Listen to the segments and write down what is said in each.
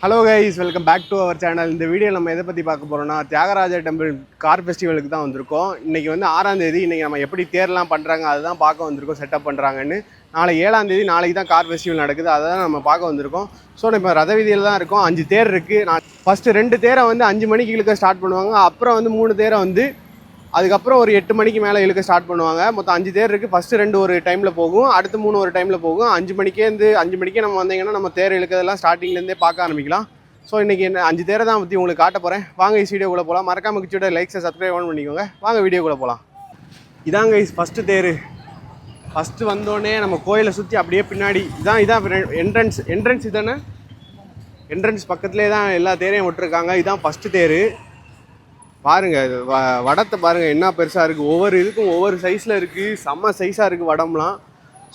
Hello guys, welcome back to our channel. இந்த video நம்ம எதை பற்றி பார்க்க போகிறோம்னா, தியாகராஜா டெம்பிள் கார் ஃபெஸ்டிவலுக்கு தான் வந்திருக்கோம். இன்றைக்கி வந்து 6ஆம் தேதி. இன்றைக்கி நம்ம எப்படி தேர்லாம் பண்ணுறாங்க அதுதான் பார்க்க வந்திருக்கோம், செட்டப் பண்ணுறாங்கன்னு. நாளைக்கு 7ஆம் தேதி, நாளைக்கு தான் கார் ஃபெஸ்டிவல் நடக்குது, அதை தான் நம்ம பார்க்க வந்திருக்கோம். ஸோ இப்போ ரத வீதியில் தான் இருக்கோம். 5 தேர் இருக்குது. நான் ஃபஸ்ட்டு 2 தேரை வந்து 5 மணிக்கு இழுக்க ஸ்டார்ட் பண்ணுவாங்க. அப்புறம் வந்து 3 தேரை வந்து அதுக்கப்புறம் ஒரு 8 மணிக்கு மேலே இழுக்க ஸ்டார்ட் பண்ணுவாங்க. மொத்தம் 5 தேர் இருக்குது. ஃபஸ்ட்டு 2 ஒரு டைமில் போகும், அடுத்து 3 ஒரு டைமில் போகும். 5 மணிக்கே நம்ம வந்தீங்கன்னா நம்ம தேர் இழுக்கிறதெல்லாம் ஸ்டார்டிங்லேருந்தே பார்க்க ஆரம்பிக்கலாம். ஸோ இன்றைக்கி என்ன 5 தேரை தான் பற்றி உங்களுக்கு காட்ட போகிறேன். வாங்க இஸ் வீடியோக்குள்ளே போகலாம். மறக்காம கிச்சியோட லைக்ஸை சப்ஸ்கிரைப் பண்ணிக்கோங்க. வாங்க வீடியோக்குள்ளே போகலாம். இதாங்க இஸ் ஃபஸ்ட்டு தேர். ஃபஸ்ட்டு வந்தோடனே நம்ம கோயிலை சுற்றி அப்படியே பின்னாடி இதான் என்ட்ரன்ஸ் இதானே. என்ட்ரன்ஸ் பக்கத்துலேயே தான் எல்லா தேரையும் விட்டுருக்காங்க. இதுதான் ஃபஸ்ட்டு தேர். பாருங்கள், வடத்தை பாருங்கள் என்ன பெருசாக இருக்குது. ஒவ்வொரு இதுக்கும் ஒவ்வொரு சைஸில் இருக்குது. செம்ம சைஸாக இருக்குது வடம்லாம்.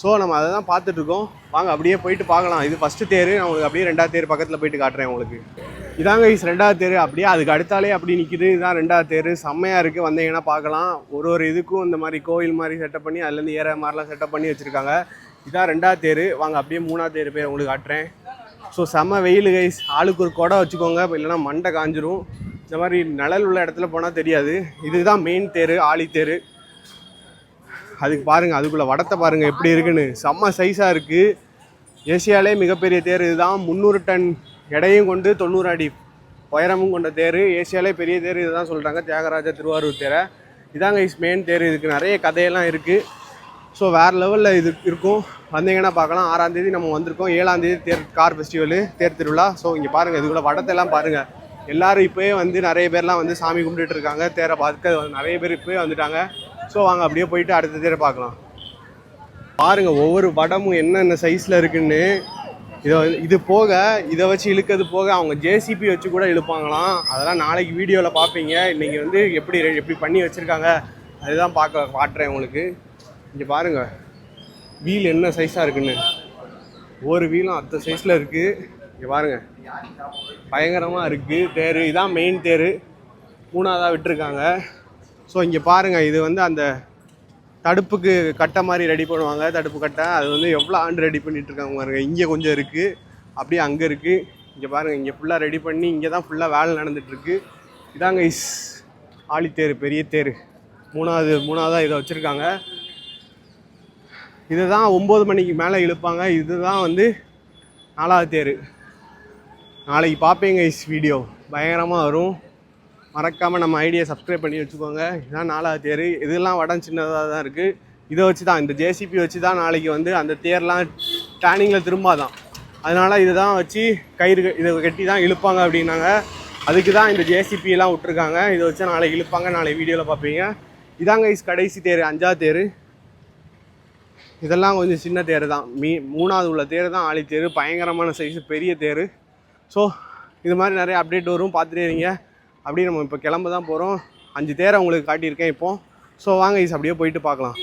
ஸோ நம்ம அதை தான் பார்த்துட்ருக்கோம். வாங்க அப்படியே போயிட்டு பார்க்கலாம். இது ஃபஸ்ட்டு தேர். நான் உங்களுக்கு அப்படியே 2ஆவது தேர் பக்கத்தில் போயிட்டு காட்டுறேன் உங்களுக்கு. இதாங்க இஸ் 2ஆவது தேர். அப்படியே அதுக்கு அடுத்தாலே அப்படி நிற்கிது. இதுதான் 2ஆவது தேர். செம்மையாக இருக்குது, வந்தீங்கன்னா பார்க்கலாம். ஒரு இதுக்கும் இந்த மாதிரி கோயில் மாதிரி செட்டப் பண்ணி அதுலேருந்து ஏற மாதிரிலாம் செட்டப் பண்ணி வச்சுருக்காங்க. இதான் 2ஆவது தேர். வாங்க அப்படியே 3ஆவது தேர் போய் உங்களுக்கு காட்டுறேன். ஸோ செம்ம வெயில் கைஸ். ஆளுக்கு ஒரு குடை வச்சுக்கோங்க, இல்லைன்னா மண்டை காஞ்சிரும். இந்த மாதிரி நிழல் உள்ள இடத்துல போனால் தெரியாது. இதுதான் மெயின் தேர், ஆழி தேர். அதுக்கு பாருங்கள், அதுக்குள்ளே வடத்தை பாருங்கள் எப்படி இருக்குன்னு. செம்ம சைஸாக இருக்குது. ஏசியாவிலே மிகப்பெரிய தேர் இதுதான். 300 டன் எடையும் கொண்டு 90 அடி உயரமும் கொண்ட தேர். ஏசியாவிலே பெரிய தேர் இதுதான் சொல்கிறாங்க, தியாகராஜா திருவாரூர் தேரை. இதாங்க இஸ் மெயின் தேர். இதுக்கு நிறைய கதையெல்லாம் இருக்குது. ஸோ வேறு லெவலில் இது இருக்கும், வந்தீங்கன்னா பார்க்கலாம். 6ஆம் தேதி நம்ம வந்திருக்கோம். 7ஆம் தேதி தேர் கார் ஃபெஸ்டிவலு, தேர் திருவிழா. ஸோ இங்கே பாருங்கள், இதுக்குள்ளே வடத்தெல்லாம் பாருங்கள். எல்லோரும் இப்போயே வந்து நிறைய பேர்லாம் வந்து சாமி கும்பிட்டுட்டு இருக்காங்க. தேரை பார்க்க நிறைய பேர் இப்போயே வந்துட்டாங்க. ஸோ வாங்க அப்படியே போயிட்டு அடுத்த தேரை பார்க்கலாம். பாருங்கள் ஒவ்வொரு வடமும் என்னென்ன சைஸில் இருக்குன்னு. இது போக இதை வச்சு இழுக்கிறது போக அவங்க ஜேசிபி வச்சு கூட இழுப்பாங்களாம். அதெல்லாம் நாளைக்கு வீடியோவில் பார்ப்பீங்க. இன்றைக்கி வந்து எப்படி பண்ணி வச்சுருக்காங்க அதுதான் காட்டுறேன் உங்களுக்கு. இங்கே பாருங்கள் வீல் என்ன சைஸாக இருக்குன்னு. ஒவ்வொரு வீலும் அந்த சைஸில் இருக்குது. இங்கே பாருங்கள், பயங்கரமாக இருக்குது தேர். இதான் மெயின் தேர். 3ஆவதாக விட்டுருக்காங்க. ஸோ இங்கே பாருங்கள், இது வந்து அந்த தடுப்புக்கு கட்டை மாதிரி ரெடி பண்ணுவாங்க. தடுப்பு கட்டை அது வந்து எவ்வளோ ஆண்டு ரெடி பண்ணிகிட்ருக்காங்க பாருங்கள். இங்கே கொஞ்சம் இருக்குது, அப்படியே அங்கே இருக்குது. இங்கே பாருங்கள், இங்கே ஃபுல்லாக ரெடி பண்ணி இங்கே தான் ஃபுல்லாக வேலை நடந்துகிட்ருக்கு. இதாங்க இஸ் ஆழித்தேர், பெரிய தேர். மூணாவதாக இதை வச்சுருக்காங்க. இது தான் 9 மணிக்கு மேலே இழுப்பாங்க. இதுதான் வந்து 4ஆவது தேர். நாளைக்கு பார்ப்பீங்க இஸ் வீடியோ, பயங்கரமாக வரும். மறக்காமல் நம்ம ஐடியை சப்ஸ்கிரைப் பண்ணி வச்சுக்கோங்க. இதுதான் 4ஆவது தேர். இதெல்லாம் வடம் சின்னதாக தான் இருக்குது. இதை வச்சு தான், இந்த ஜேசிபி வச்சு தான் நாளைக்கு வந்து அந்த தேர்லாம் டேர்னிங்கில் திரும்பாதான். அதனால் இதை தான் வச்சு இதை கட்டி தான் இழுப்பாங்க அப்படின்னாங்க. அதுக்கு தான் இந்த ஜேசிபியெல்லாம் விட்ருக்காங்க. இதை வச்சு நாளைக்கு இழுப்பாங்க. நாளைக்கு வீடியோவில் பார்ப்பீங்க. இதாங்க இஸ் கடைசி தேர், 5ஆவது தேர். இதெல்லாம் கொஞ்சம் சின்ன தேர் தான். 3ஆவது உள்ள தேர் தான் ஆழி தேர். பயங்கரமான சைஸு, பெரிய தேர். ஸோ இது மாதிரி நிறைய அப்டேட் வரும், பார்த்துட்டே இருங்க. அப்படியே நம்ம இப்போ கிளம்ப தான் போகிறோம். 5 தேரை உங்களுக்கு காட்டியிருக்கேன் இப்போது. ஸோ வாங்க இஸ் அப்படியே போயிட்டு பார்க்கலாம்.